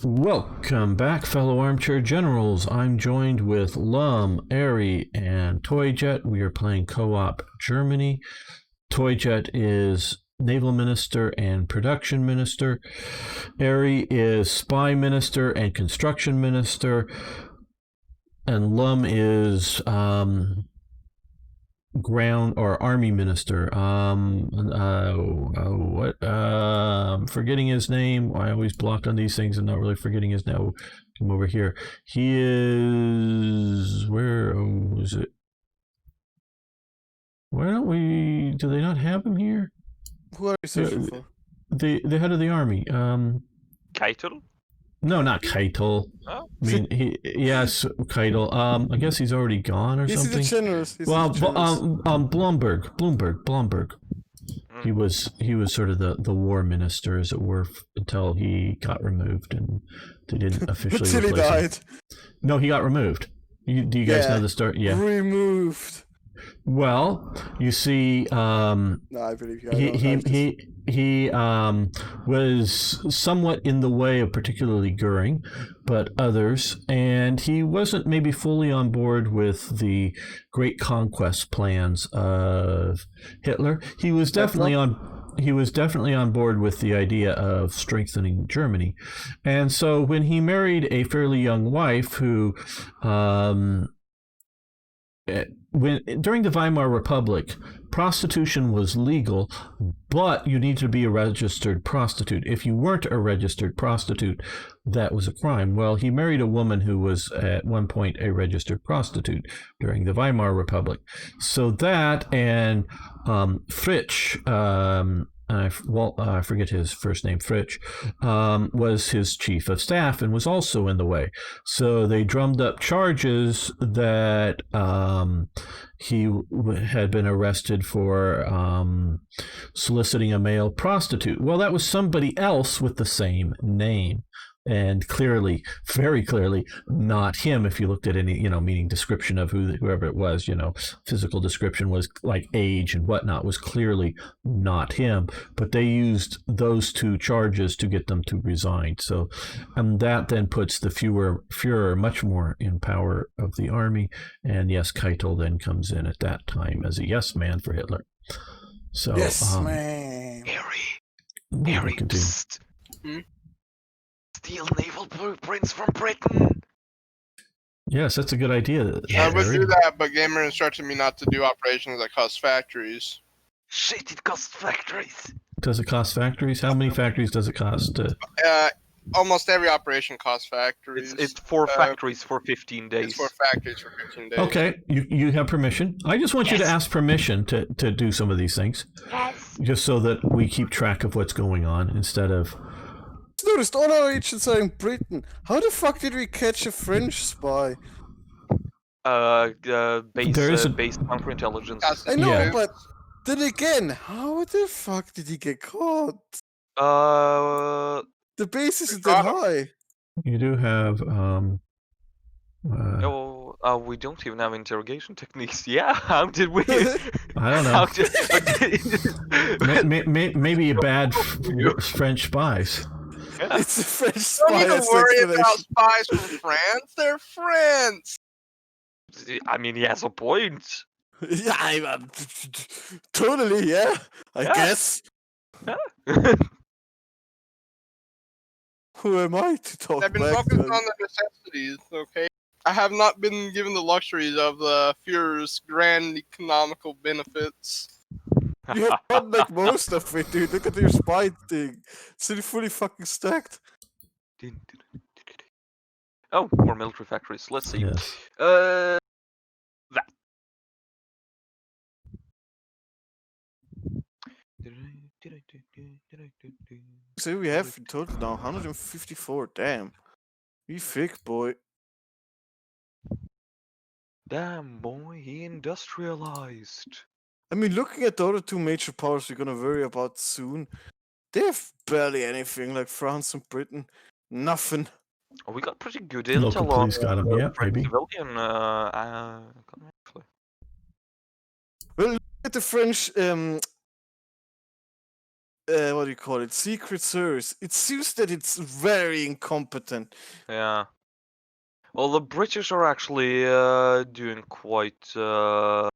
Welcome back, fellow armchair generals. I'm joined with Lumb, Airy, and Toyjet. We are playing co-op Germany. Toyjet is naval minister and production minister. Airy is spy minister and construction minister. And Lumb is ground or army minister. I'm forgetting his name. I always block on these things and not really forgetting his name. Come over here. He is where? Oh, is it? Why don't we? Do they not have him here? Who are you searching for? The head of the army. Keitel? No, not Keitel. Oh. I mean, yes, Keitel. I guess he's already gone or something. He's the generous. Blomberg. He was sort of the war minister, as it were, until he got removed and they didn't officially until he died. No, he got removed. Do you guys know the story? Yeah. Removed. Well, you see, no, I believe you. He was somewhat in the way of particularly Goering, but others, and he wasn't maybe fully on board with the great conquest plans of Hitler. He was definitely on board with the idea of strengthening Germany. And so when he married a fairly young wife who during the Weimar Republic, prostitution was legal, but you needed to be a registered prostitute. If you weren't a registered prostitute, that was a crime. Well, he married a woman who was at one point a registered prostitute during the Weimar Republic. So that and Fritsch, I forget his first name, Fritsch, was his chief of staff and was also in the way. So they drummed up charges that he had been arrested for soliciting a male prostitute. Well, that was somebody else with the same name. And clearly, very clearly, not him. If you looked at any, meaning description of whoever it was, physical description was like age and whatnot, was clearly not him. But they used those two charges to get them to resign. So, and that then puts the Führer much more in power of the army. And yes, Keitel then comes in at that time as a yes man for Hitler. So, yes, man. Harry. Steal naval blueprints from Britain. Yes, that's a good idea. I would do that, but Gamer instructed me not to do operations that cost factories. Shit, it costs factories. Does it cost factories? How many factories does it cost? Almost every operation costs factories. It's 4 factories for 15 days. It's 4 factories for 15 days. Okay, you have permission. I just want you to ask permission to do some of these things. Yes. Just so that we keep track of what's going on instead of... Noticed all our agents are in Britain. How the fuck did we catch a French spy? Based counterintelligence. I know, but then again, how the fuck did he get caught? The base isn't that high. You do have we don't even have interrogation techniques. Yeah, how did we? I don't know. Maybe a bad French spies. Yeah. It's a French spy. Don't even worry about spies from France. They're France. I mean, he has a point. Yeah, totally. Yeah, I guess. Yeah. Who am I to talk I've been back focused then? on the necessities. Okay, I have not been given the luxuries of the Führer's grand economical benefits. You have done like most of it, dude. Look at your spy thing. It's fully fucking stacked. Oh, more military factories. Let's see. Yes. That. So we have in total now 154. Damn. We thick, boy. Damn, boy, he industrialized. I mean, looking at the other two major powers we're gonna worry about soon, they have barely anything, like France and Britain. Nothing. Oh, we got pretty good Local intel on police got him, yeah, French maybe. civilian. Well, look at the French what do you call it? Secret Service. It seems that it's very incompetent. Yeah. Well, the British are actually doing quite good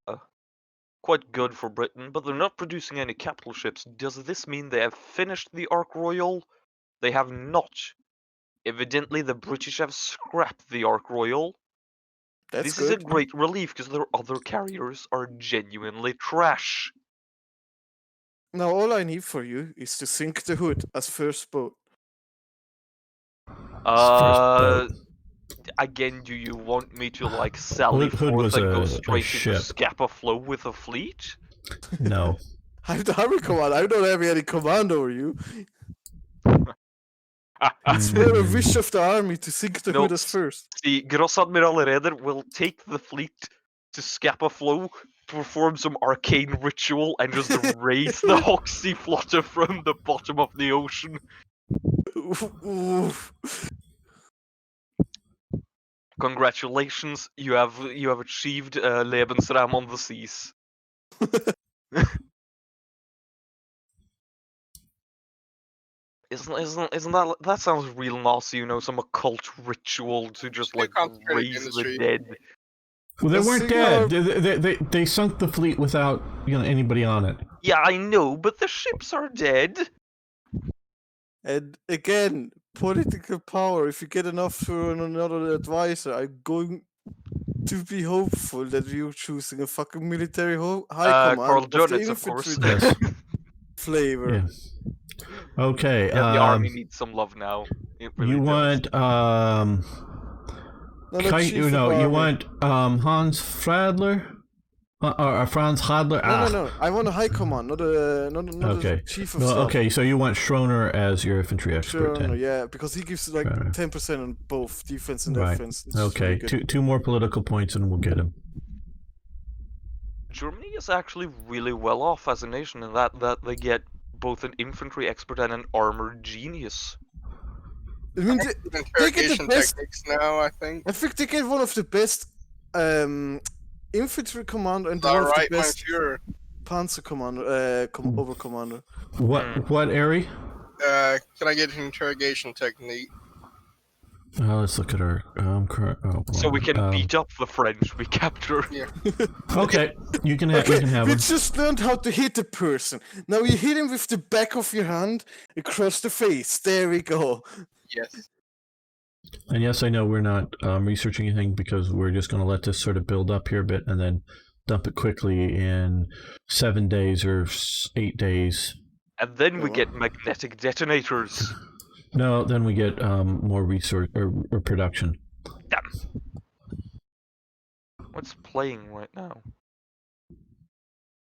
for Britain, but they're not producing any capital ships. Does this mean they have finished the Ark Royal? They have not. Evidently, the British have scrapped the Ark Royal. That's This good. is a great relief because their other carriers are genuinely trash. Now all I need for you is to sink the Hood as first boat. First boat. Again, do you want me to like sally Hood forth was and go a straight into ship. Scapa Flow with a fleet? No. I'm the army command. I don't have any command over you. It's more a wish of the army to sink the No, Hood as first. See, Grossadmiral Reder will take the fleet to Scapa Flow, perform some arcane ritual, and just raise the Hoxie Flotte from the bottom of the ocean. Oof. Congratulations, you have achieved Lebensraum on the seas. Isn't that sounds real Nazi? You know, some occult ritual to just New like concentrated raise industry. the dead. Well, they Let's weren't see dead. They sunk the fleet without anybody on it. Yeah, I know, but the ships are dead. And again, political power. If you get enough for another advisor, I'm going to be hopeful that you're choosing a fucking military high command Carl of the Jonitz, of course. infantry Yes. flavor. Yeah. Okay. Yeah, the army needs some love now. It really You does. want No, not chief of you army. want Hans Fradler or Franz Hadler? No. I want a high command, not Okay. a chief of No, staff. okay, so you want Schroner as your infantry expert Sure, then? yeah, because he gives like Fair enough. 10% on both defense and Right. offense. It's Okay. really good. Two more political points and we'll get him. Germany is actually really well off as a nation in that they get both an infantry expert and an armored genius. I mean, they get the Interrogation best. techniques now, I think. I think they get one of the best infantry commander and one All of the right, mein best Führer. panzer commander, over commander. What area? Can I get an interrogation technique? Let's look at our So we can beat up the French we capture. Yeah. Okay, you can have Okay, him. we just learned how to hit a person. Now you hit him with the back of your hand across the face. There we go. Yes. And yes, I know we're not researching anything because we're just going to let this sort of build up here a bit and then dump it quickly in 7 days or 8 days. And then we get magnetic detonators. No, then we get more research or production. Damn. What's playing right now?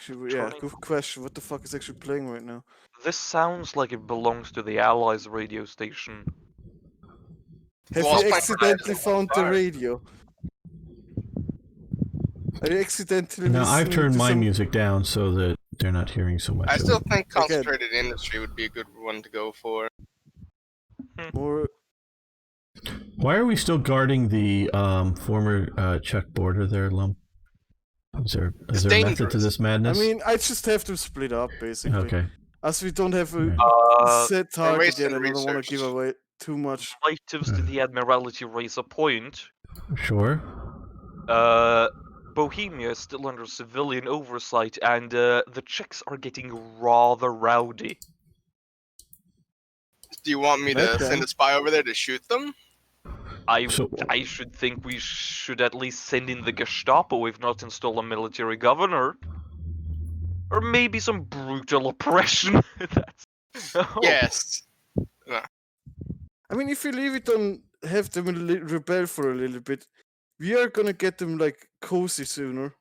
Yeah, good question. What the fuck is actually playing right now? This sounds like it belongs to the Allies radio station. Have Lost you my accidentally prize. found the radio? Are you accidentally Now I've listening turned to my some... music down so that they're not hearing so much. I of still it. think concentrated industry would be a good one to go for. More... Why are we still guarding the former Czech border there, Lumb? Is there a method to dangerous. this madness? I mean, I just have to split up, basically. Okay. As we don't have a set We're target wasting yet, and I don't want to research. give away too much. Relatives to the Admiralty raise a point. Sure. Bohemia is still under civilian oversight, and the Czechs are getting rather rowdy. Do you want me to Okay. send a spy over there to shoot them? I should think we should at least send in the Gestapo, if not install a military governor. Or maybe some brutal oppression. Yes. I mean, if you leave it on, have them rebel for a little bit, we are gonna get them, like, cozy sooner.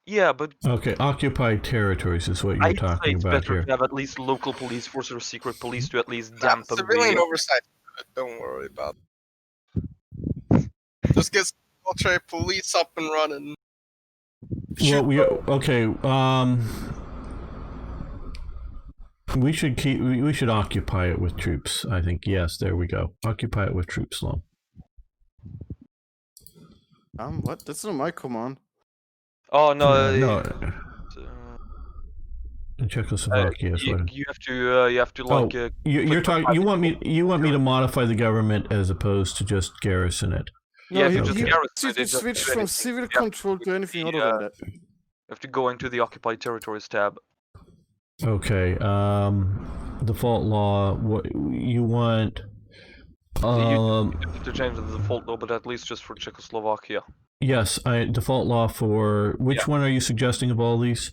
Yeah, but Okay, occupied territories is what you're I'd say talking it's about better here. to have at least local police force or secret police to at least Nah, dampen civilian the... oversight. Don't worry about it. Just get military police up and running. Well, we should occupy it with troops. I think yes. There we go. Occupy it with troops, Lumb. What? That's not my command. Oh, no. In Czechoslovakia. is what You have to like. you're talking. You want me to modify the government as opposed to just garrison it. No, Yeah, if he, you just he garrison wants you it, to it doesn't switch do from anything. civil You have to control to anything other than that. You have to go into the occupied territories tab. Okay. Default law. What you want? You have to change the default law, but at least just for Czechoslovakia. Yes. Default law for which one are you suggesting of all these?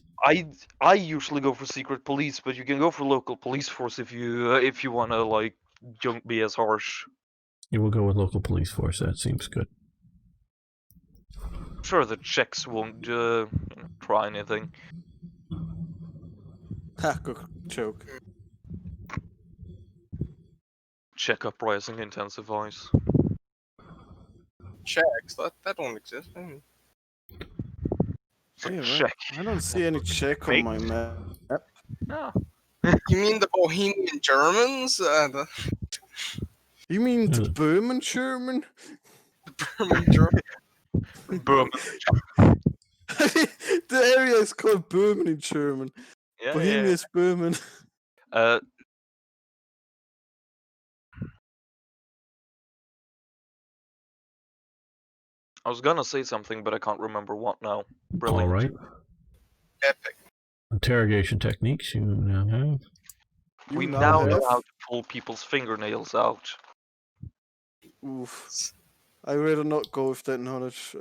I usually go for secret police, but you can go for local police force if you want to like don't be as harsh. You will go with local police force. That seems good. Sure, the Czechs won't try anything. Ha, good joke. Czech uprising intensifies. Checks that don't exist. So Yeah, Czech. I don't see any Czech on my map. No. You mean the Bohemian Germans? You mean the Hmm. Böhmen German? German German. Boom. The area is called Böhmen in German. Yeah, Bohemia yeah. is Böhmen. I was gonna say something, but I can't remember what now. Brilliant. All right. Epic. Interrogation techniques you now have. We You now know have- how to pull people's fingernails out. Oof. I'd rather not go with that knowledge.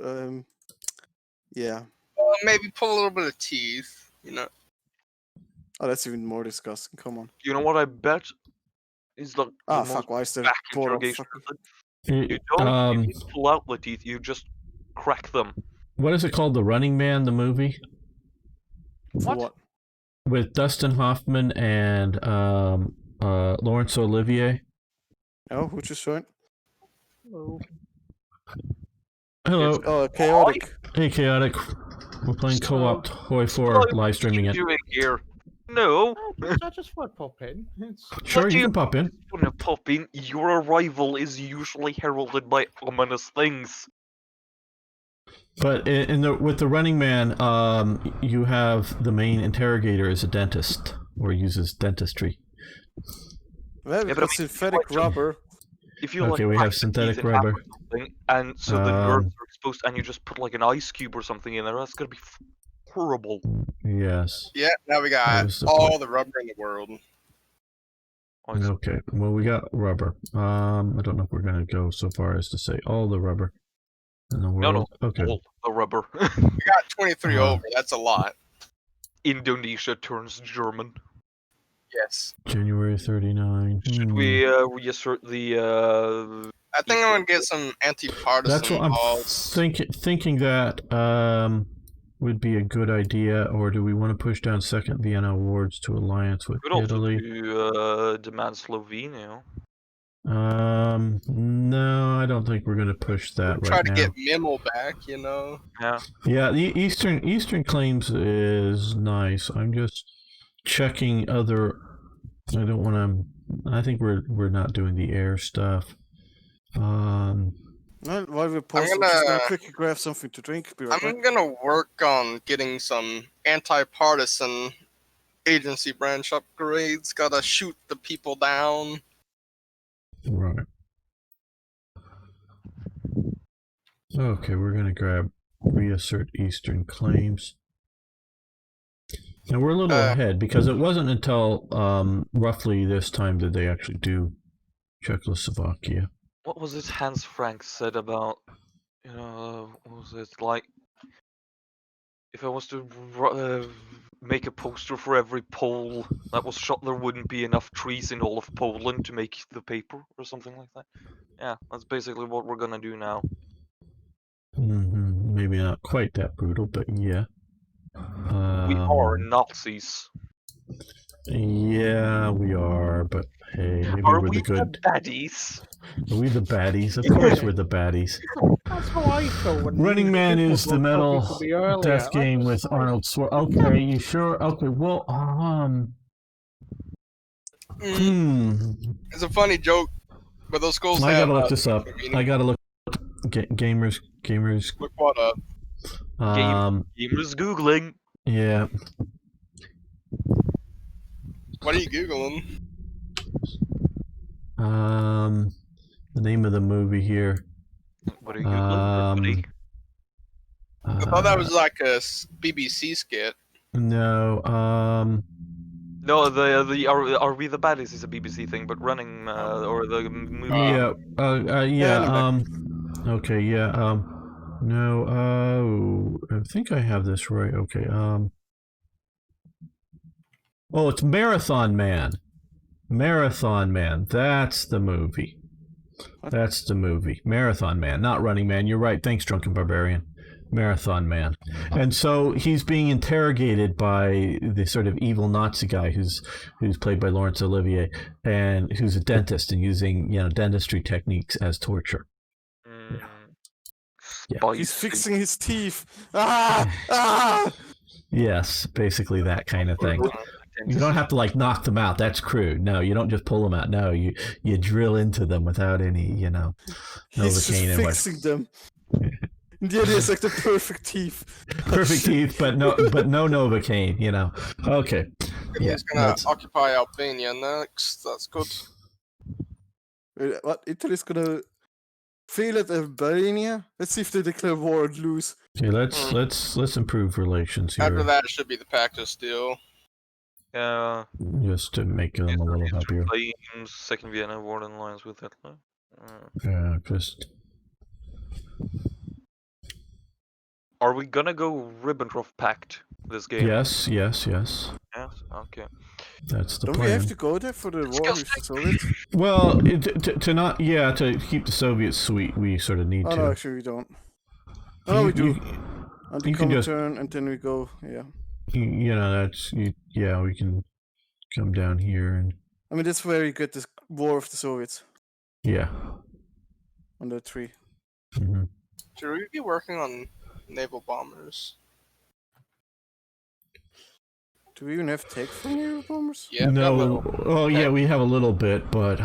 Yeah. Well, maybe pull a little bit of teeth. You know. Oh, that's even more disgusting. Come on. You know what I bet is the Ah, most fuck. Why is there back board of interrogation fucking... method? You don't pull out the teeth, you just crack them. What is it called? The Running Man, the movie For what? with Dustin Hoffman and Laurence Olivier. Oh, who just joined? Hello. Oh, chaotic. Hey, Chaotic. We're playing So- co-op Toy 4, What live streaming are it. you doing here? No. I just want to pop in. Sure, What do you you- can pop in. When a pop in, your arrival is usually heralded by ominous things. But with the Running Man, you have the main interrogator as a dentist, or uses dentistry. Well, we've but I got mean, synthetic like, rubber. If you Okay, like we crack have the synthetic teeth in half or rubber. something, and so the nerves Um, are exposed, and you just put like an ice cube or something in there, that's gonna be horrible. Yes. Yeah. Now we That got was the all point. the rubber in the world. Okay. Well, we got rubber. I don't know if we're gonna go so far as to say all the rubber in the No, world. Okay. all the rubber. We got 23 Uh-huh. over. That's a lot. Indonesia turns German. Yes. January 39. Should we reassert the I think I'm gonna get some anti-partisan That's what I'm laws. thinking that would be a good idea, or do we want to push down Second Vienna Awards to alliance with could also Italy? do demand Slovenia. No, I don't think we're going to push that Try right to now. get Memo back, you know. Yeah. Yeah, the Eastern claims is nice. I'm just checking other. I don't want to. I think we're not doing the air stuff. Well, while we're pausing, gonna- just gonna quickly grab something to drink. Be right back. I'm gonna work on getting some anti-partisan agency branch upgrades. Gotta shoot the people down. Right. Okay, we're gonna grab reassert Eastern claims. And we're a little ahead because it wasn't until roughly this time that they actually do Czechoslovakia. What was it Hans Frank said about, what was it like? If I was to make a poster for every Pole that was shot, there wouldn't be enough trees in all of Poland to make the paper or something like that. Yeah, that's basically what we're gonna do now. Maybe not quite that brutal, but yeah. We are Nazis. Yeah, we are, but hey, maybe Are we're we the good. baddies? Are we the baddies? Of course we're the baddies. That's how I feel when Running Man people is the were metal talking to me earlier. death I game just with like, Arnold Schwarzenegger. Okay, you sure? Okay, well, It's a funny joke, but those schools I have. gotta look this up. meaning. I gotta look. Gamers. Look what up. Gamers Googling. Yeah. What are you googling? The name of the movie here. What are you googling? I thought that was like a BBC skit. No. No, the Are We the Baddies is a BBC thing, but running or the movie. Yeah. Yeah. Anime. Okay. Yeah. No. I think I have this right. Okay. Oh, it's Marathon Man. Marathon Man. That's the movie. That's the movie. Marathon Man, not Running Man. You're right. Thanks, Drunken Barbarian. Marathon Man. And so he's being interrogated by the sort of evil Nazi guy who's played by Laurence Olivier, and who's a dentist and using dentistry techniques as torture. Yeah. He's fixing his teeth. Ah! Yes, basically that kind of thing. You don't have to knock them out. That's crude. No, you don't just pull them out. No, you drill into them without any, He's just Novocaine and fixing them. Yeah, it's like the perfect teeth. perfect teeth, but no Novocaine. Okay. He's gonna occupy Albania next. That's good. Wait, what? Italy's gonna fail at Albania? Let's see if they declare war and lose. Okay, let's improve relations here. After that, it should be the Pact of Steel. Just to make them a little happier. Claims Second Vienna War in alliance with Hitler. Yeah, just. Are we gonna go Ribbentrop Pact this game? Yes. Yes. Okay. That's the Don't plan. we have to go there for the war with the Soviets? Well, to keep the Soviets sweet, we sort of need Oh to. no, actually we don't. Oh, we do. And you can just turn, and then we go. Yeah. Yeah, we can come down here and. I mean, that's where you get this war with the Soviets Yeah. on the tree. Mm-hmm. Should we be working on naval bombers? Do we even have tech for naval bombers? Yeah. got a No. little. Oh yeah, we have a little bit, but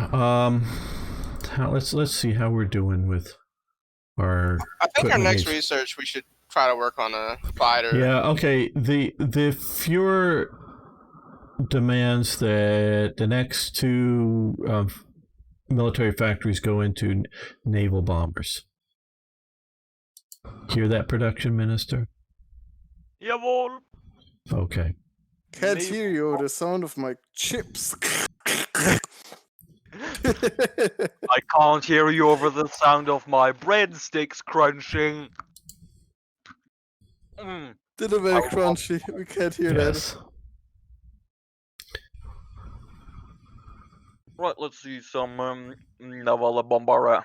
let's see how we're doing with our. I think our equipment next needs. research we should try to work on a fighter. Yeah. Okay. The Fuhrer demands that the next two military factories go into naval bombers. Hear that, production minister? Jawohl. Okay. Can't hear you. The sound of my chips. I can't hear you over the sound of my breadsticks crunching. They're very crunchy. We can't hear Yes. Right, let's see some naval bomber.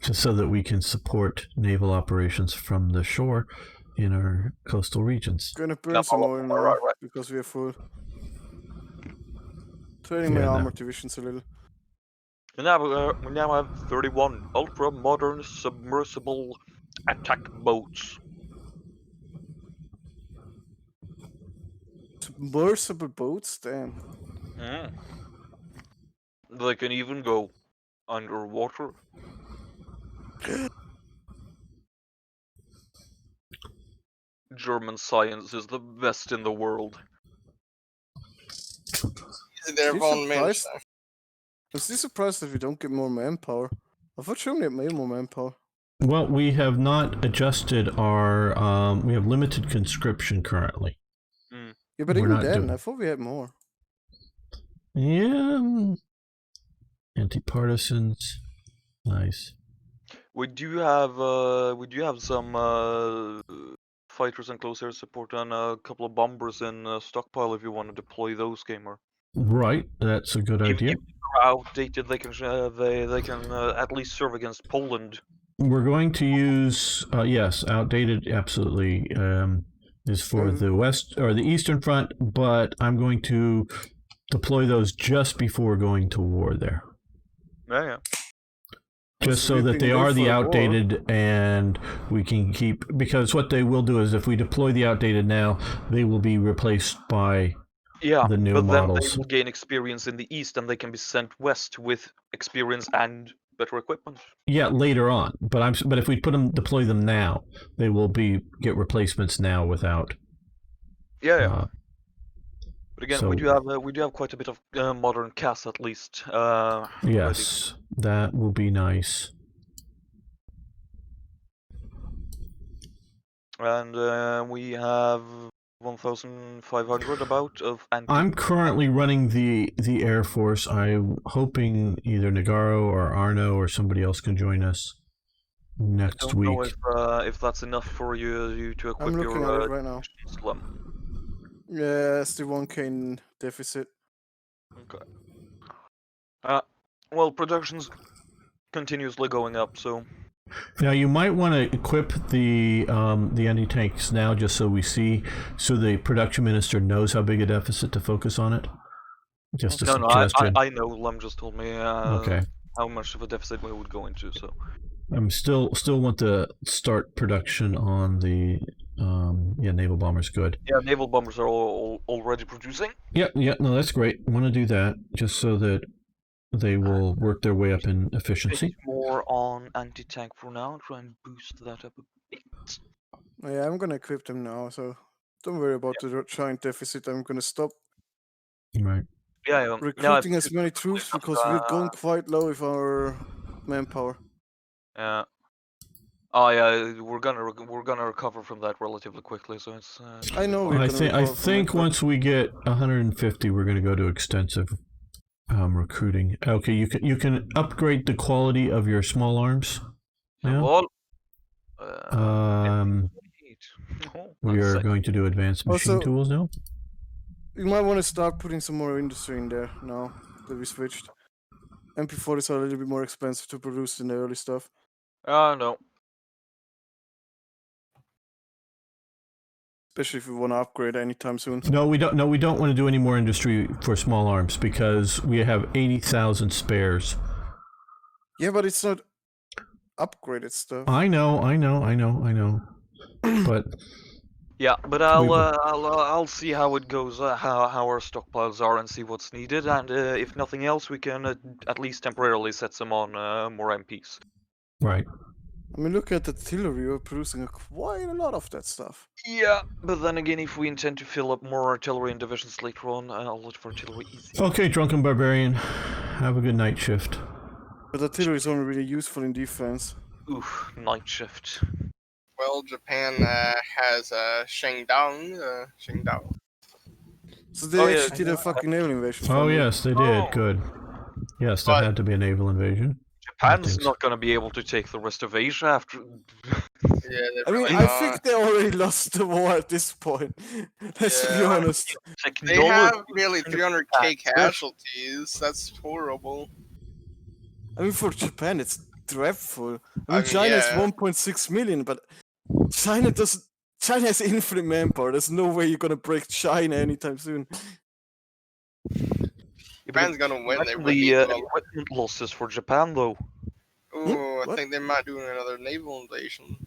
Just so that we can support naval operations from the shore in our coastal regions. Gonna burn No, some oil now right. because we are full. Training my Yeah, no. armor divisions a little. We now have 31 ultra-modern submersible attack boats. Submersible boats? Damn. They can even go underwater. German science is the best in the world. They're You von surprised? Minister. I'm still surprised that we don't get more manpower. I thought Germany had made more manpower. Well, we have not adjusted our. We have limited conscription currently. Yeah, but We're even not then, doing- I thought we had more. Yeah. Anti-partisans. Nice. We do have some fighters and close air support and a couple of bombers in stockpile if you want to deploy those, gamer. Right. That's a good idea. If they're outdated, they can at least serve against Poland. We're going to use yes, outdated. Absolutely. Is for the west or the eastern front, but I'm going to deploy those just before going to war there. Yeah. Just So so we that can they go are for the a war. outdated, and we can keep, because what they will do is if we deploy the outdated now, they will be replaced by Yeah, the new but then models. they will gain experience in the east, and they can be sent west with experience and better equipment. Yeah, later on. But if we deploy them now, they will get replacements now without. Yeah. But again, So- we do have quite a bit of modern cast at least. Yes, that will be nice. And we have 1,500 about of anti. I'm currently running the Air Force. I'm hoping either Nagaro or Arno or somebody else can join us I next don't week. know if that's enough for you to equip I'm looking your at it right now. slum. Yeah, still 1K in deficit. Okay. Well, production's continuously going up, so Now you might want to equip the anti-tanks now, just so we see, so the production minister knows how big a deficit to focus on it. Just a no, suggestion. I know. Lumb just told me Okay. how much of a deficit we would go into. So I'm still want to start production on the naval bombers. Good. yeah, naval bombers are all already producing. Yeah, no, that's great. I want to do that just so that they will work their way up in efficiency. Bit more on anti-tank for now. Try and boost that up a bit. Yeah, I'm gonna equip them now, so don't worry about the giant deficit. I'm gonna stop Right. Yeah, recruiting as many troops because we're going quite low with our manpower. Yeah. Oh yeah, we're gonna recover from that relatively quickly. So it's. I know we're I gonna think recover from it, but once we get 150, we're going to go to extensive recruiting. Okay, you can upgrade the quality of your small arms. Yeah. Well, We are going to do advanced machine Also- tools now. you might want to start putting some more industry in there now that we switched. MP40s are a little bit more expensive to produce than the early stuff. No. Especially if we want to upgrade anytime soon. No, we don't. No, we don't want to do any more industry for small arms because we have 80,000 spares. Yeah, but it's not upgraded stuff. I know. But Yeah, but I'll see how it goes, how our stockpiles are, and see what's needed. And if nothing else, we can at least temporarily set some on more MPs. right. I mean, look at the artillery. We're producing quite a lot of that stuff. Yeah, but then again, if we intend to fill up more artillery and divisions later on, I'll look for artillery easy. Okay, drunken barbarian. Have a good night shift. But artillery is only really useful in defense. Oof, night shift. Well, Japan has Shangdao. So they Oh, yeah. actually did a fucking naval invasion. Oh finally. yes, they did. Oh. Good. Yes, that But- had to be a naval invasion. Japan's think not gonna be able to take the rest of Asia after. Yeah, they're I mean, really I not. think they already lost the war at this point. Let's be Yeah. honest. They Technology. have nearly 300k casualties. That's horrible. I mean, for Japan, it's dreadful. I I mean, mean, China has yeah. 1.6 million, but China doesn't. China has infinite manpower. There's no way you're gonna break China anytime soon. Japan's gonna win. They Imagine really the will. equipment losses for Japan, though. Ooh, I What? think they might do another naval invasion.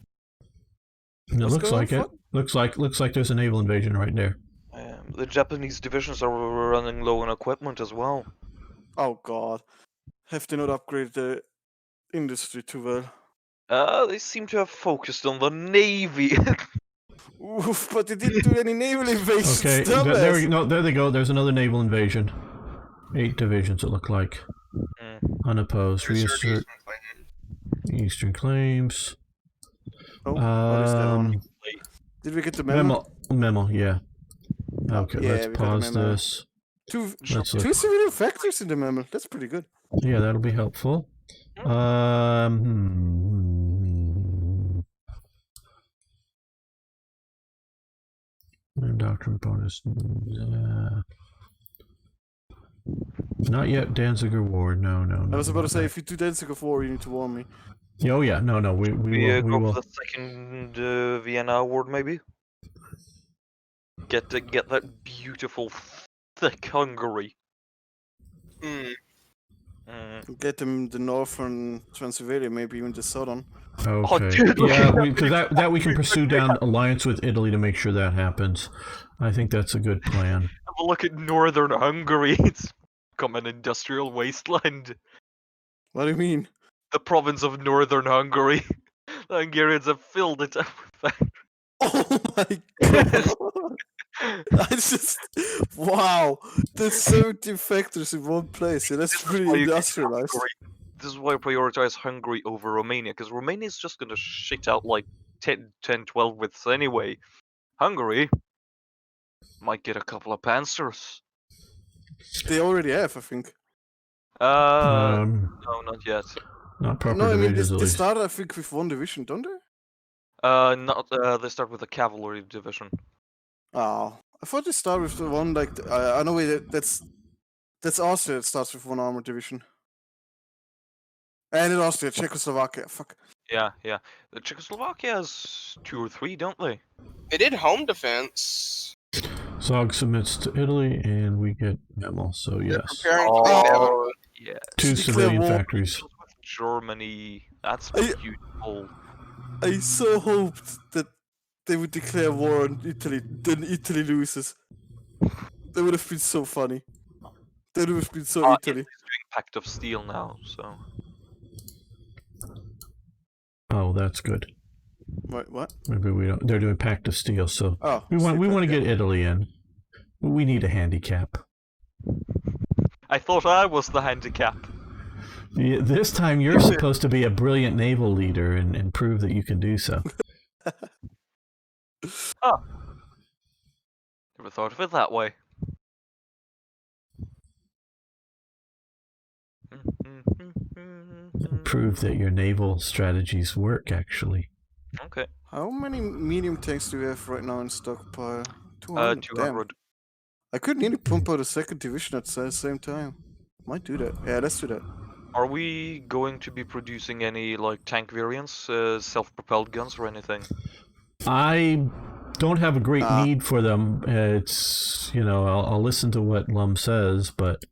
It What's looks going on, like it. Fuck? Looks like there's a naval invasion right there. The Japanese divisions are running low on equipment as well. Oh god, have they not upgraded the industry too well? They seem to have focused on the navy. Oof, but they didn't do any naval invasions. Okay, dumbass. there they go. There's another naval invasion. 8 divisions, it looked like. Unopposed. Research Reassert Eastern Eastern claims. Oh, what is that one? Um, Did we get the memo? memo, yeah. Okay, Yeah, let's we got the pause memo. this. Two Let's look. civilian factories in the memo. That's pretty good. Yeah, that'll be helpful. Doctrine bonus. Not yet Danziger Ward. No. I was about to say, if you do Danzig of War, you need to warn me. Oh yeah, no. We We go will. for the second Vienna award, maybe. Get that beautiful, thick Hungary. Hmm. Get them the northern Transylvania, maybe even the southern. Okay. dude, look Yeah, at because that we can pursue down alliance with Italy to make sure that happens. I think that's a good plan. Have a look at northern Hungary. It's become an industrial wasteland. What do you mean? The province of northern Hungary. The Hungarians have filled it up with factories. Oh my god! I just wow, there's 17 factors in one place. Yeah, that's This is pretty why you get industrialized. Hungary. This is why I prioritize Hungary over Romania, because Romania is just gonna shit out like 10, 12 widths anyway. Hungary might get a couple of panzers. They already have, I think. No, not yet. Not proper No, I mean divisions, at they least. started, I think, with one division, don't they? Not. They start with a cavalry division. Oh, I thought they started with the one like I know that's Austria that starts with one armored division. And in Austria, Czechoslovakia. Fuck. Yeah, yeah. The Czechoslovakia has 2 or 3, don't they? They did home defense. Zog submits to Italy, and we get Memel, so yes. Preparing for the inevitable. yeah. 2 Declare civilian war. factories. Germany. That's I- beautiful. I so hoped that they would declare war on Italy, then Italy loses. That would have been so funny. That would have been so Italy. Italy's doing Pact of Steel now, so. Oh, that's good. What? Maybe we don't. They're doing Pact of Steel, so Oh, we want to yeah. get Italy in. We need a handicap. I thought I was the handicap. Yeah, this time you're supposed to be a brilliant naval leader and prove that you can do so. Never thought of it that way. Prove that your naval strategies work, actually. Okay. How many medium tanks do we have right now in stockpile? 200. 200. I could nearly pump out a second division at the same time. Might do that. Yeah, let's do that. Are we going to be producing any like tank variants, self-propelled guns or anything? I don't have a great need for them. It's, I'll listen to what Lumb says, but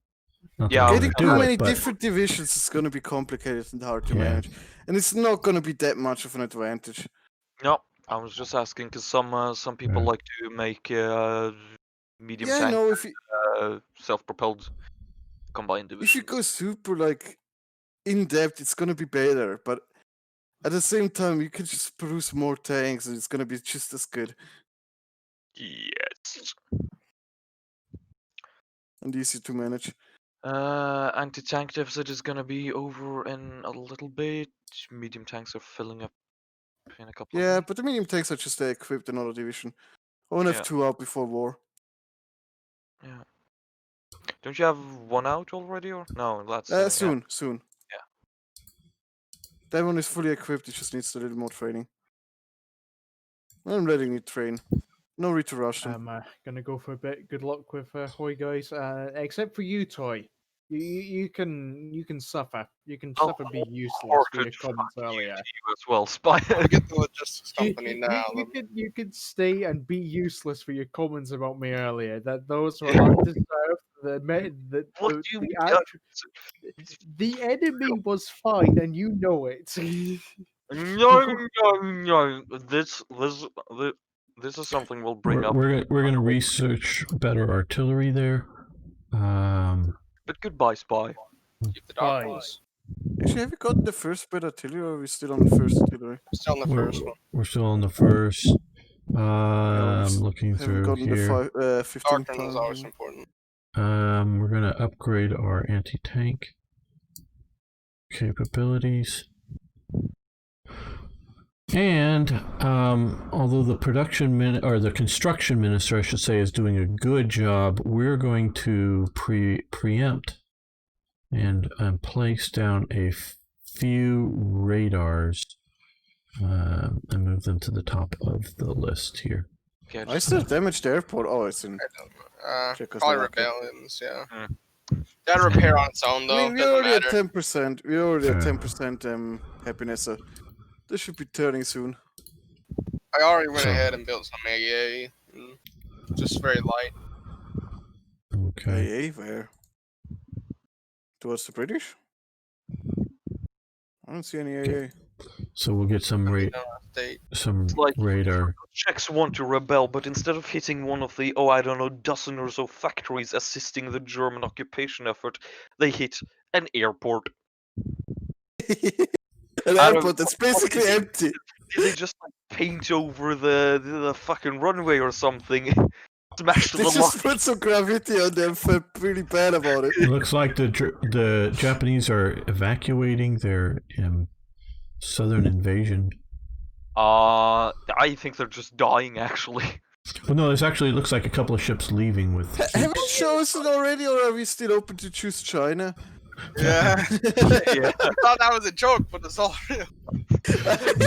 not Yeah, that I'm Getting gonna too do many it, but different divisions is going to be complicated and hard to Yeah. manage. And it's not going to be that much of an advantage. No, I was just asking because some people Yeah. like to make medium Yeah, tank no, if you, self-propelled combined if you divisions. go super like in depth, it's going to be better. But at the same time, you can just produce more tanks and it's going to be just as good Yes. and easy to manage. Anti-tank deficit is gonna be over in a little bit. Medium tanks are filling up in a couple of Yeah, weeks. but the medium tanks are just equipped another division. I want to have Yeah. 2 out before war. Yeah. Don't you have 1 out already, or no? That's yeah. Soon. Yeah. That one is fully equipped. It just needs a little more training. I'm letting it train. No need to rush them. I'm gonna go for a bit. Good luck with Hoy, guys. Except for you, Toy. You can suffer. You can suffer. Be useless for your comments earlier. You as well, Spy. I get the logistics company now. You could stay and be useless for your comments about me earlier. That those were undeserved. What do you mean? The enemy was fine, and you know it. No. This is something we'll bring up. we're gonna research better artillery there. But goodbye, Spy. Keep the dog Fine. close. Actually, have you got the first bit artillery or are we still on the first artillery? Still on the first one. We're still on the first. I'm looking Haven't through gotten here. the 15 Doctrine is always important. We're gonna upgrade our anti-tank capabilities. And although the the construction minister, I should say, is doing a good job, we're going to preempt and place down a few radars and move them to the top of the list here. Okay, I still damaged the airport. Oh, it's in. Probably Czechoslovakia. rebellions, yeah. That repair on its own, though. I mean, we're Doesn't already at matter. 10%. We're already at 10% happiness. So this should be turning soon. I already went So- ahead and built some AA. Just very light. Okay. AA, where? Towards the British? I don't see any AA. So we'll get some State. like- radar. Czechs want to rebel, but instead of hitting one of the, dozen or so factories assisting the German occupation effort, they hit an airport. An I don't- airport that's basically empty. Did they just like, paint over the fucking runway or something? Smash They the just lock. put some gravity on them, felt really bad about it. It looks like the Japanese are evacuating their southern invasion. I think they're just dying, actually. Well, no, there's actually, it looks like a couple of ships leaving with Have troops. you chosen already, or are we still open to choose China? Yeah. Yeah. I thought that was a joke, but it's all real.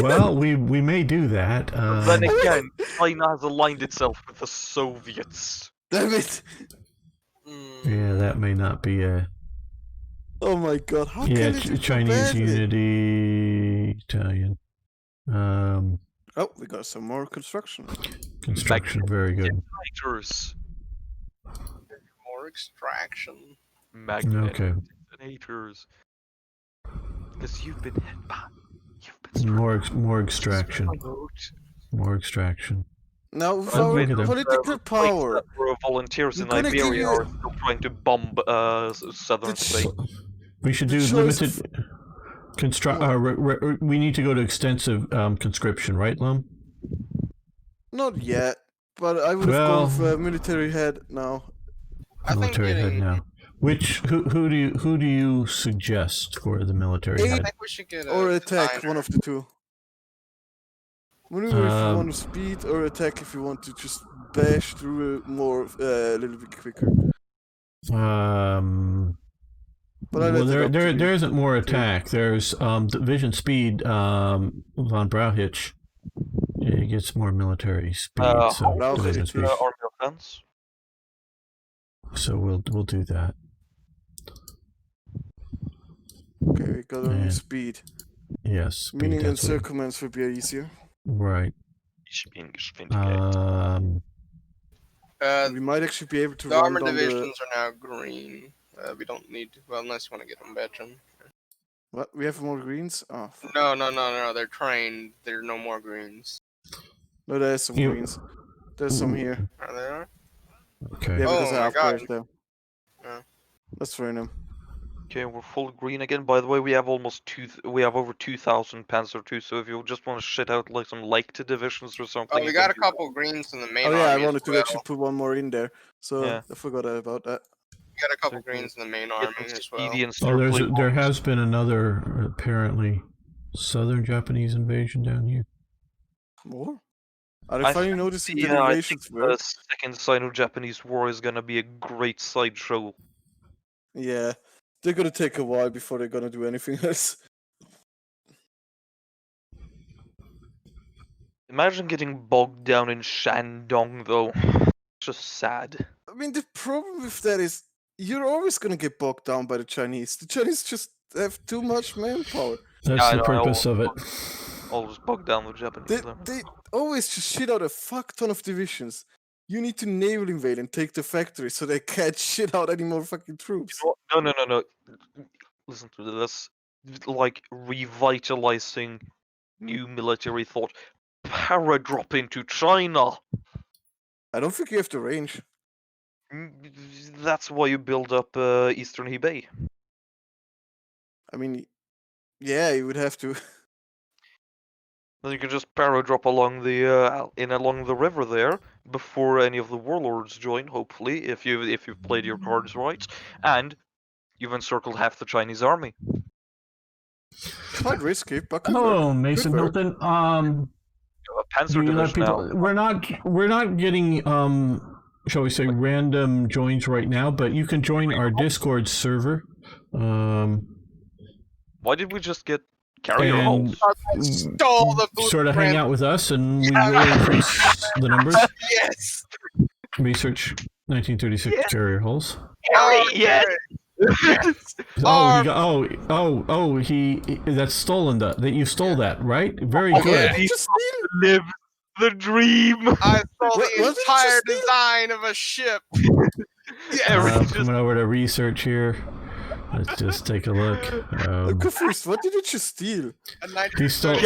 Well, we may do that. Then again, China has aligned itself with the Soviets. Damn it! Yeah, that may not be a... Oh my god, how Yeah, can it do so Chinese badly? unity, Italian. Oh, we got some more construction. Construction, very good. Detonators. More extraction. Magnet Okay. detonators. Because you've been hit by. You've been More extraction. More extraction. Now, with Oh, our look at them. political power, Volunteers in We're gonna give Iberia you- are still trying to bomb southern The ch- Spain. We should The do choice limited... we need to go to extensive conscription, right, Lumb? not yet, but I would have Well- gone for a military head now. I think Military head getting. now. Who do you suggest for the military Eight- I head? think we should get a Or attack, designer. one of the two. Maneuver if you Um, want to speed, or attack if you want to just bash through it more, a little bit quicker. But I Well, left it up to you. there isn't more attack. There's division speed. Von Brauhitsch, he gets more military speed. So Brauhitsch, division speed. Army offense. So we'll do that. Okay, we got on Yeah. speed. Yes. Speed, Meaning that's what- encirclements would be easier. right. We might actually be able to The run armored down divisions are now green. We don't need to, well, unless you want to get them veteran. What? We have more greens? Oh, fuck. No. They're trained. There are no more greens. No, there's some You- greens. There's some here. Are there? Okay. Yeah, Oh because I my God. upgraded them. Yeah. Let's train them. Okay, we're full green again. By the way, we have we have over 2,000 Panzer II. So if you just want to shit out like some Leichte divisions or something, Oh, you we can got a do couple greens in the main Oh yeah, I army. wanted as to well. actually put one more in there. So Yeah. I forgot about that. We got a couple So greens in the main that. army Get them as well. speedy and Oh, circling there bombs. has been another apparently southern Japanese invasion down here. More? Are I they finally noticing the Yeah, I invasions think the work? second Sino-Japanese war is gonna be a great sideshow. Yeah. They're gonna take a while before they're gonna do anything else. Imagine getting bogged down in Shandong, though. Just sad. I mean, the problem with that is you're always gonna get bogged down by the Chinese. The Chinese just have too much manpower. That's I the know, purpose of it. Always bogged down the Japanese. though. They always just shit out a fuck ton of divisions. You need to naval invade and take the factory so they can't shit out any more fucking troops. No. Listen to this. Like revitalizing new military thought. Paradrop into China. I don't think you have the range. That's why you build up Eastern Hebei. I mean, yeah, you would have to. Then you can just paradrop along the along the river there before any of the warlords join. Hopefully, if you've played your cards right, and you've encircled half the Chinese army. Quite risky, but could Hello, work. Mason Could work. Milton. You have a Panzer Do you let division people? now. We're not getting shall we say random joins right now, but you can join our Discord server. Why did we just get carrier And hulls? Stole the sort of hang blueprint. out with us, and we will increase the numbers. Yes. Research 1936 Yeah. carrier hulls. Oh, Yes. Oh, he got, he that's stolen. That you stole that, right? Very What good. did you just steal? Live the dream. I saw What- the what did you entire just steal? design of a ship. Coming over to research here. Let's just take a look. I'm confused. What did you just steal? He stole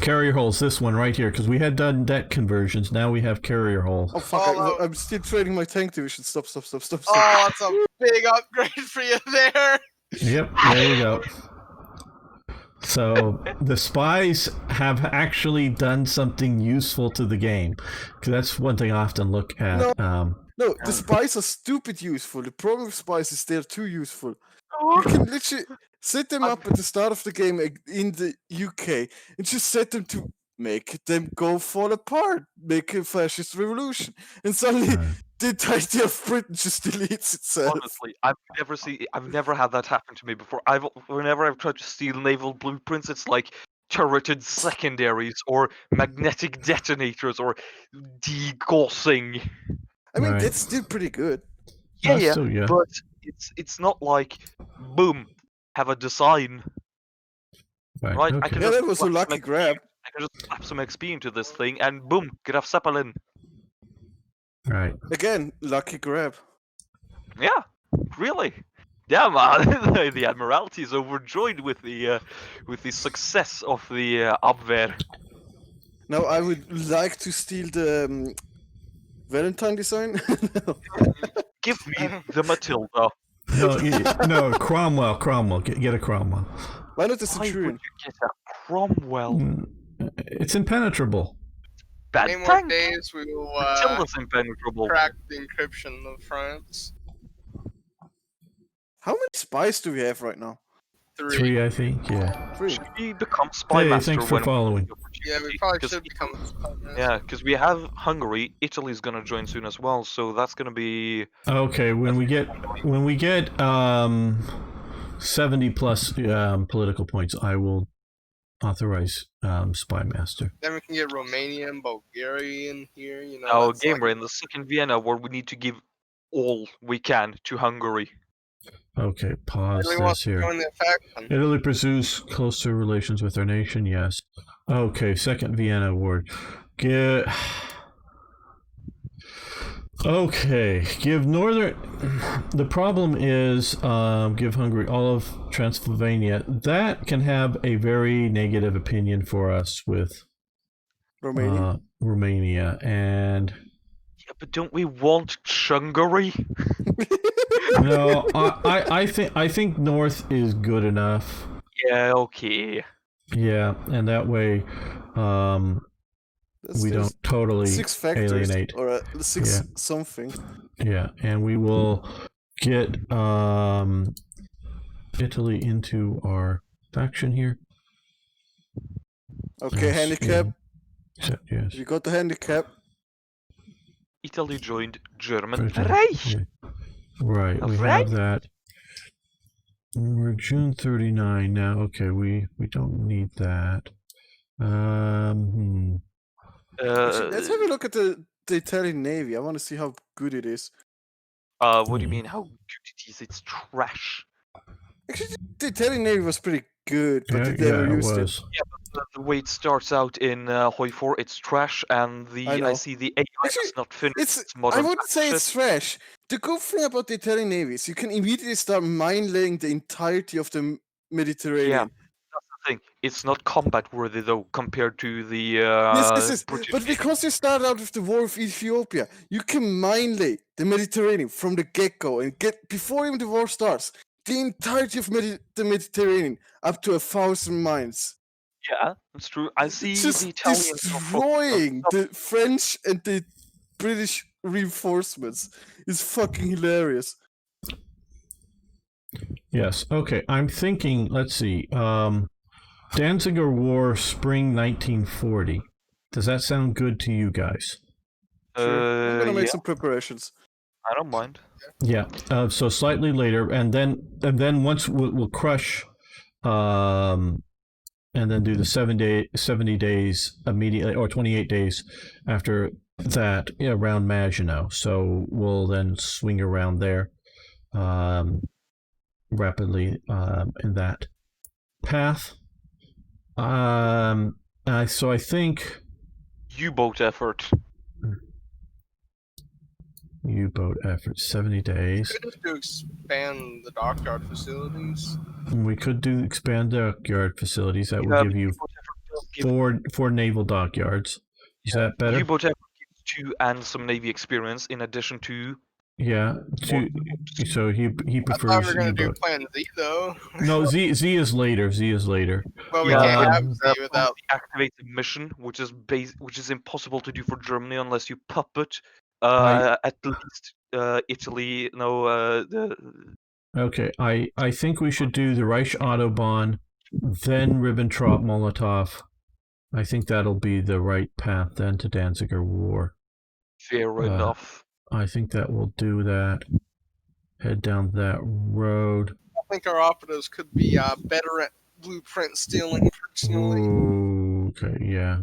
carrier hulls. This one right here, because we had done deck conversions. Now we have carrier hull. Oh fuck! I'm still trading my tank division. Stop! Oh, that's a big upgrade for you there. Yep, there you go. So the spies have actually done something useful to the game. 'Cause that's one thing I often look at. No, the spies are stupid useful. The problem with spies is they're too useful. You can literally set them up at the start of the game in the UK and just set them to make them go fall apart, make a fascist revolution, and suddenly the entirety of Britain just deletes itself. Honestly, I've never had that happen to me before. Whenever I've tried to steal naval blueprints, it's like turreted secondaries or magnetic detonators or degaussing. I mean, Right. that's still pretty good. Yeah, So, yeah. but it's not like boom, have a design. Right? Okay. can Yeah, just that was a slap some lucky XP grab. I can just slap some XP into this thing and boom, get a Zeppelin. Right. Again, lucky grab. Yeah, really. Yeah, man. The Admiralty is overjoyed with the success of the Abwehr. Now I would like to steal the Valentine design. Give me the Matilda. No, Cromwell. Get a Cromwell. Why not the Why would Centurion? you get a Cromwell? It's impenetrable. Bad Many more tank. days we will Matilda's impenetrable. crack the encryption of France. How many spies do we have right now? 3, I think. Yeah. 3. Should we become spy Hey, master thanks for when following. Yeah, we probably 'Cause- should become. Yeah, because we have Hungary. Italy's gonna join soon as well, so that's gonna be. Okay, when we get 70 plus political points, I will authorize spy master. Then we can get Romania and Bulgaria in here. You know. Our that's game like- we're in the second Vienna, where we need to give all we can to Hungary. Okay, pause Italy wants this to here. join the faction. Italy pursues closer relations with our nation. Yes. Okay, second Vienna Award. Okay, give northern. The problem is, give Hungary all of Transylvania. That can have a very negative opinion for us with Romania. Romania, and Yeah, but don't we want Chungary? no, I think North is good enough. Yeah, okay. Yeah, and that way, That's we the don't totally 6 factors alienate. or 6 Yeah. something. Yeah, and we will get Italy into our faction here. Okay, Yes, handicap. yeah. Yes. You got the handicap. Italy joined German Britain, Reich. yeah. Right, we Right? have that. We're June 39 now. Okay, we don't need that. Actually, let's have a look at the Italian Navy. I want to see how good it is. What do you mean? How good it is? It's trash. Actually, the Italian Navy was pretty good, but Yeah, they never it used it. was. The way it starts out in Hoi 4, it's trash, and I know. I see the AI Actually, is not finished. It's modern I wouldn't say shit. it's trash. The good thing about the Italian Navy is you can immediately start mine laying the entirety of the Mediterranean. Thing. It's not combat worthy though compared to the Yes. British But because you started out with the war with Ethiopia, you can mine lay the Mediterranean from the get-go and get before even the war starts the entirety of the Mediterranean up to 1,000 mines. Yeah, that's true. I see Just the Italians destroying the French and the British reinforcements is fucking hilarious. Yes. Okay. I'm thinking. Let's see. Danziger War, spring 1940. Does that sound good to you guys? Sure. I'm gonna make Yeah, some preparations. I don't mind. Yeah. So slightly later, and then once we'll crush, and then do the 70 days immediately, or 28 days after that, around Maginot. So we'll then swing around there, rapidly, in that path. So I think U-boat effort. U-boat effort 70 days. Could just to expand the dockyard facilities. And we could expand dockyard facilities. That Yeah, will but give you U-boat effort does give- four naval dockyards. Is that better? U-boat effort gives 2 and some navy experience in addition to Yeah. So he I thought we prefers were gonna do U-boat. Plan Z though. No, Z is later. Z is later. Well, we Yeah, can't but- have Z without. the activated mission, which is impossible to do for Germany unless you puppet at least Italy. No, Okay, I think we should do the Reich Autobahn, then Ribbentrop Molotov. I think that'll be the right path then to Danziger War. fair enough. I think that will do that. Head down that road. I think our operatives could be better at blueprint stealing. Personally, Okay, yeah.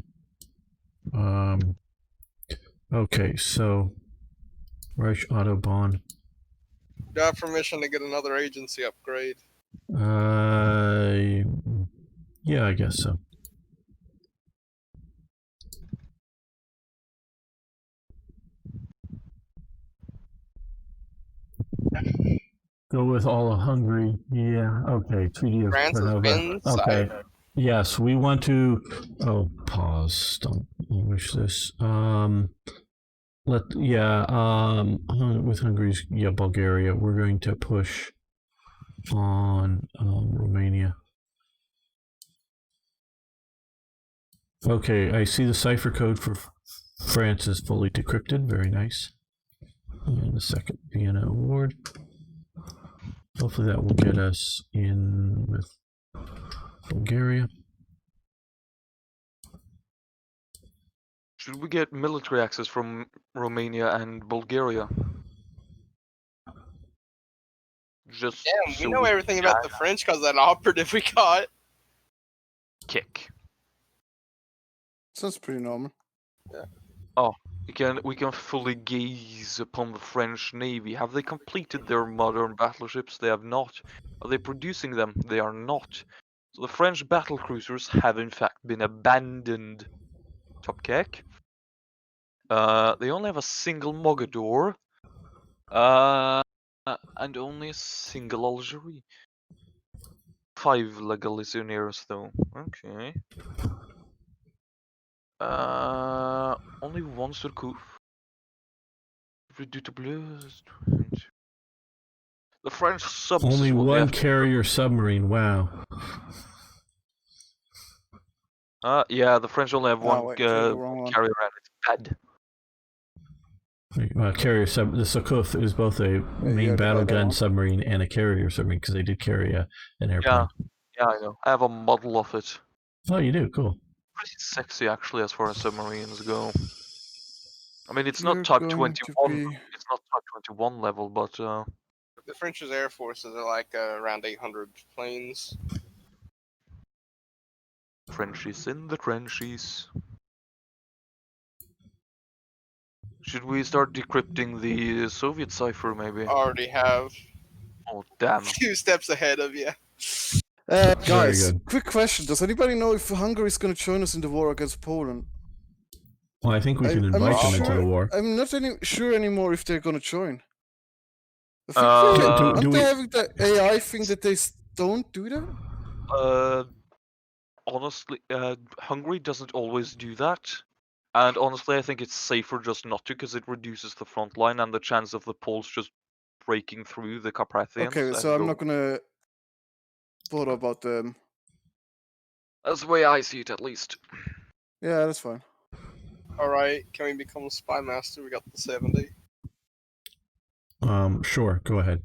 Okay, so Reich Autobahn. do I have permission to get another agency upgrade? Yeah, I guess so. Go with all of Hungary. Yeah, okay. Treaty of France has Trnava. been Okay. signed. Yes, we want to. Oh, pause. Don't wish this. With Hungary's Bulgaria, we're going to push on Romania. Okay, I see the cipher code for France is fully decrypted. Very nice. And the second Vienna Award. Hopefully that will get us in with Bulgaria. Should we get military access from Romania and Bulgaria? Just Damn, we so know everything about the French because that operative we got. kick. Sounds pretty normal. We can fully gaze upon the French Navy. Have they completed their modern battleships? They have not. Are they producing them? They are not. So the French battle cruisers have in fact been abandoned. Top kick. They only have a single Mogador. And only a single Algerie. 5 legalisionaires though. Okay. Only one Surcouf. Redoutables. The French subs. Only will one have- carrier submarine. Wow. Yeah, the French only have Oh, one wait, clicked the wrong one. carrier and it's bad. Carrier sub. The Sukhoth is both a main already battle got that gun one. submarine and a carrier submarine because they did carry an airplane. Yeah, I know. I have a model of it. Oh, you do? Cool. Pretty sexy actually as far as submarines go. I mean, it's You're not Type going to 21. be- It's not Type 21 level, but The French's air forces are like around 800 planes. Frenchies in the trenches. Should we start decrypting the Soviet cipher, maybe? Already have Oh, damn. 2 steps ahead of you. Guys, good. quick question. Does anybody know if Hungary is going to join us in the war against Poland? Well, I think we can I'm invite not them into the war. I'm not sure anymore if they're going to join. I think Do aren't we- they having the AI thing that they don't do that? Honestly, Hungary doesn't always do that. And honestly, I think it's safer just not to, because it reduces the front line and the chance of the Poles just breaking through the Carpathians. Okay, and so I'm go- not going to bother about them. That's the way I see it, at least. Yeah, that's fine. Alright, can we become a spy master? We got the 70. Sure. Go ahead.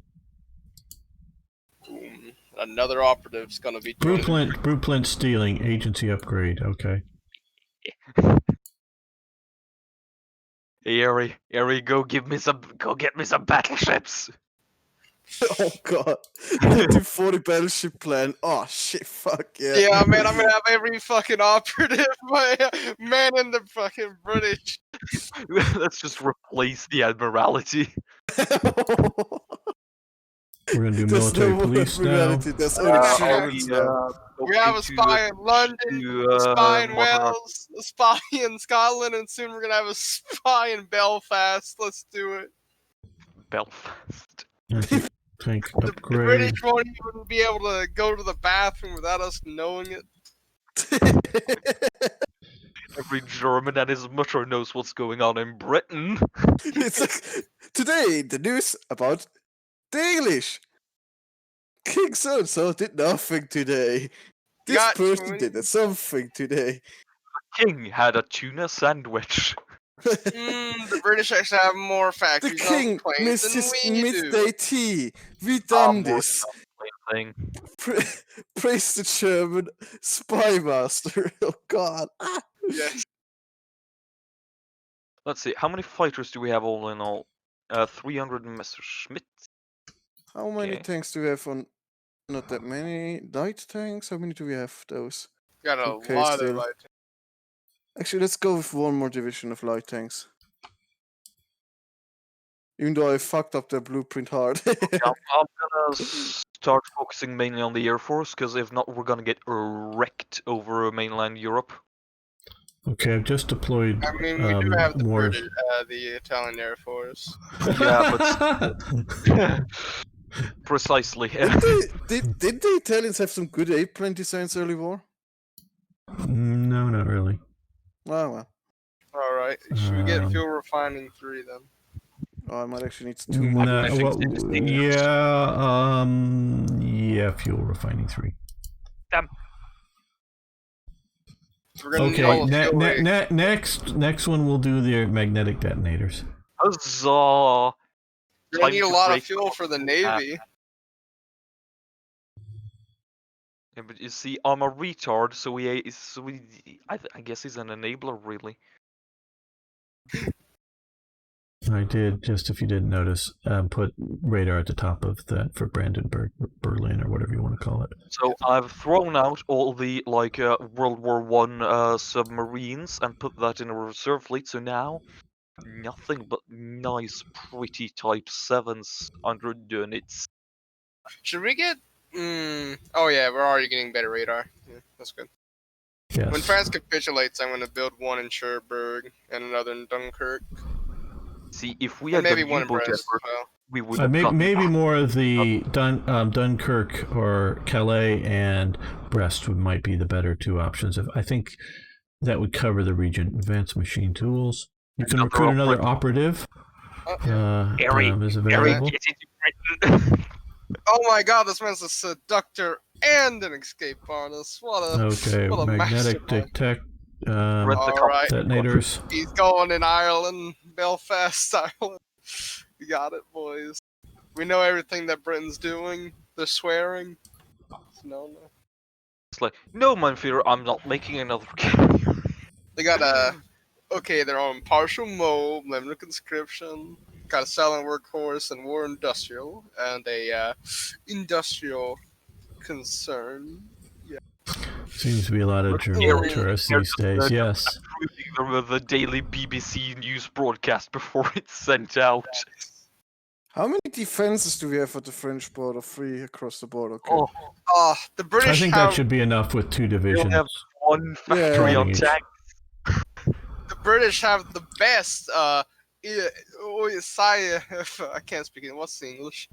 Boom. Another operative's gonna be joining. Blueprint stealing agency upgrade. Okay. Hey, Ari, go get me some battleships. Oh god. The 40 battleship plan. Oh shit, fuck yeah. Yeah, man, I'm gonna have every fucking operative man in the fucking British. Let's just replace the Admiralty. We're gonna do There's military no police now. reality, there's only troops now. We have a spy in London, a spy in Wales, a spy in Scotland, and soon we're gonna have a spy in Belfast. Let's do it. Belfast. Tank The upgrade. British won't even be able to go to the bathroom without us knowing it. The read German and his mutter knows what's going on in Britain. It's like, today, the news about the English. King so-and-so did nothing today. This Got person you. did something today. King had a tuna sandwich. The British actually have more The factories king on planes missed than his we do. midday tea. We done more this. Thing. Praise the German spy master. Oh God. Yes. Let's see, how many fighters do we have all in all? 300 Messerschmitt. How many Okay. tanks do we have on? Not that many. Light tanks? How many do we have those? Got a Okay, lot still. of light. Actually, let's go with one more division of light tanks. Even though I fucked up their blueprint hard. I'm gonna start focusing mainly on the Air Force, because if not, we're gonna get wrecked over mainland Europe. Okay, I've just deployed I mean, we do have the more. British, the Italian Air Force. Yeah, but precisely. did the Italians have some good airplane designs early war? No, not really. Well. All right. Should we get fuel refining 3 then? Oh, I might actually need 2 more. No, divisions. yeah, fuel refining 3. We're gonna need Okay, all the fuel next one we'll do the magnetic detonators. Huzzah! We're gonna Time need a to lot of break fuel for the Navy. Yeah, but you see, I'm a retard, so I guess he's an enabler, really. I did, just if you didn't notice, put radar at the top of that for Brandenburg, Berlin, or whatever you want to call it. So I've thrown out all the World War One submarines and put that in a reserve fleet. So now nothing but nice, pretty Type 7s under units. Should we get? Oh yeah, we're already getting better radar. Yeah, that's good. Yes. When France capitulates, I'm gonna build one in Cherbourg and another in Dunkirk. See, if we And had maybe done one in U-boat Brest as effort, well. we would have gotten maybe more of the Dunkirk or Calais and Brest might be the better 2 options. I think that would cover the region. Advanced machine tools. You can recruit another operative. Is available. Oh my God, this man's a seductor and an escape artist. What a Magnetic mastermind. Alright. Detonators. He's going in Ireland, Belfast, Ireland. We got it, boys. We know everything that Britain's doing. They're swearing. No. It's like, no, Manfir, I'm not making another game. They got they're on partial mold, limited conscription, got a silent workforce and war industrial, and a industrial concern. Seems to be a lot of German tourists these days, yes. The daily BBC news broadcast before it's sent out. How many defenses do we have at the French border? 3 across the board, okay. The British I think that should be enough with 2 divisions. We'll have 1 factory on tanks. The British have the best, I can't speak it, what's the English?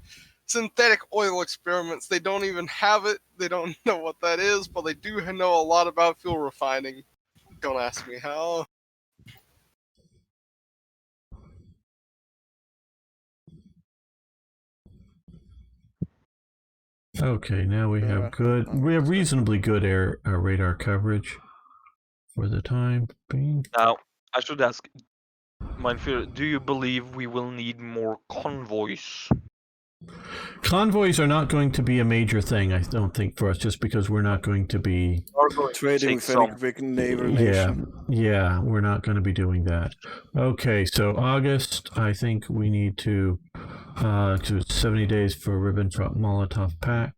Synthetic oil experiments. They don't even have it. They don't know what that is, but they do know a lot about fuel refining. Don't ask me how. Okay, now we have reasonably good air radar coverage for the time being. Now, I should ask, Manfir, do you believe we will need more convoys? Convoys are not going to be a major thing, I don't think, for us, just because we're not going to be trading with any big neighbor nation. Yeah, we're not going to be doing that. Okay, so August, I think we need to 70 days for Ribbentrop-Molotov Pact.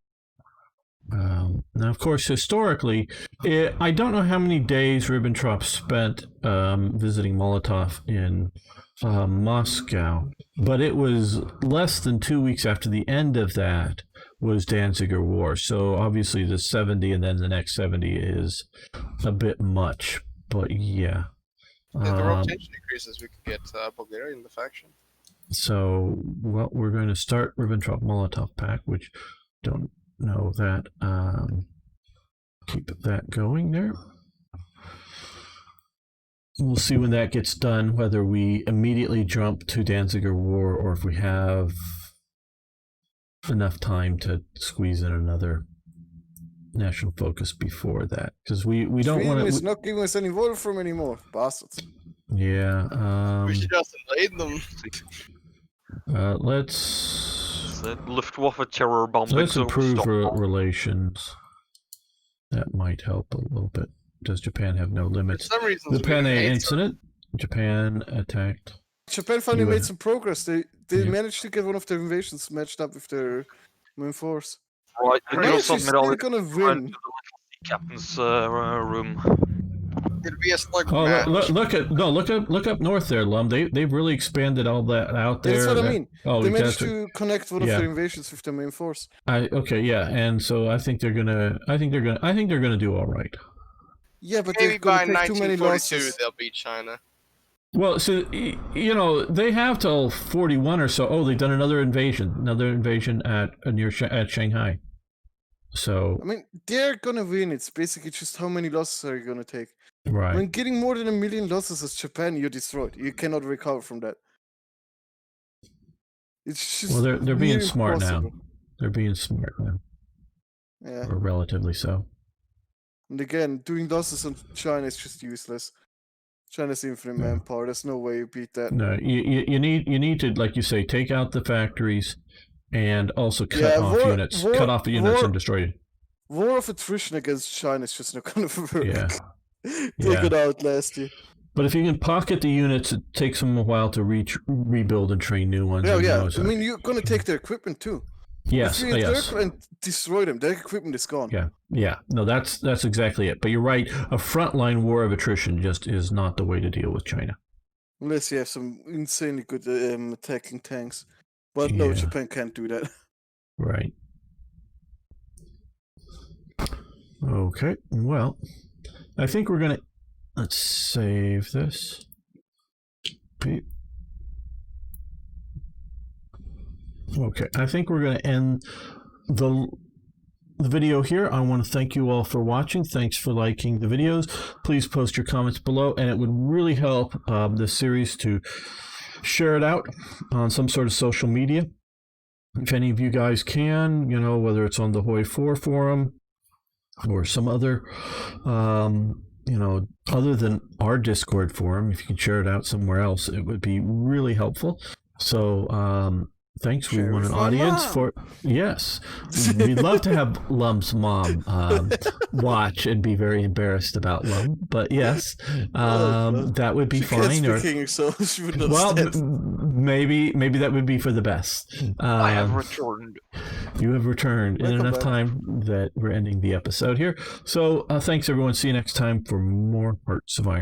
Now, of course, historically, I don't know how many days Ribbentrop spent visiting Molotov in Moscow, but it was less than 2 weeks after the end of that was Danziger War. So obviously the 70 and then the next 70 is a bit much, but yeah. If the rotation increases, we could get Bulgaria in the faction. So, well, we're going to start Ribbentrop-Molotov Pact, which don't know that. Keep that going there. we'll see when that gets done, whether we immediately jump to Danziger War or if we have enough time to squeeze in another national focus before that. Because we don't want to... It's not giving us any Wolfram anymore, bastards. Yeah. We should just invade them. Let's Luftwaffe terror bombing. let's zone improve stop. relations. That might help a little bit. Does Japan have no For limits? some reason, The Panay incident. Japan attacked. Japan finally US. made some progress. They Yeah. managed to get one of their invasions matched up with their main force. Right, the How is girls she on still middle gonna went win? to the little sea captain's room. It'd be a slug Oh, match. look up north there, Lumb. They've really expanded all that out there. That's what I That- mean. Oh, They that's managed to connect one of yeah. their invasions with their main force. okay, yeah, and so I think they're gonna do all right. Yeah, but Maybe they're by gonna take too many 1942 losses. they'll beat China. Well, so they have till 41 or so. Oh, they've done another invasion at at Shanghai. So I mean, they're gonna win. It's basically just how many losses are you gonna take. right. When getting more than 1 million losses as Japan, you're destroyed. You cannot recover from that. It's just Well, they're being near smart now. impossible. They're being smart now, Yeah, or relatively so. and again, doing losses on China is just useless. China's infinite manpower. There's no way you beat that. No, you need to, like you say, take out the factories, and also cut Yeah, off units, cut off the units war- and destroy it. War of attrition against China is just not gonna work. Yeah. They Yeah. could outlast you. But if you can pocket the units, it takes them a while to rebuild and train new ones. Yeah, and yeah. those I are- mean, you're gonna take their equipment too. yes, If you yes. encircle and destroy them, their equipment is gone. Yeah. No, that's exactly it. But you're right. A frontline war of attrition just is not the way to deal with China. Unless you have some insanely good attacking tanks. But no, Yeah. Japan can't do that. Right. Okay. Well, I think we're gonna let's save this. Beep. Okay, I think we're going to end the video here. I want to thank you all for watching. Thanks for liking the videos. Please post your comments below, and it would really help this series to share it out on some sort of social media. If any of you guys can, whether it's on the Hoi 4 forum or some other, other than our Discord forum, if you can share it out somewhere else, it would be really helpful. So, thanks. We Share want with an my audience mom. for yes. We'd love to have Lumb's mom watch and be very embarrassed about Lumb, but yes, that would be She can't fine. speak English, so she would Well, understand. maybe that would be for the best. I have returned. You have returned in Welcome enough back. time that we're ending the episode here. So thanks everyone. See you next time for more Hearts of Iron.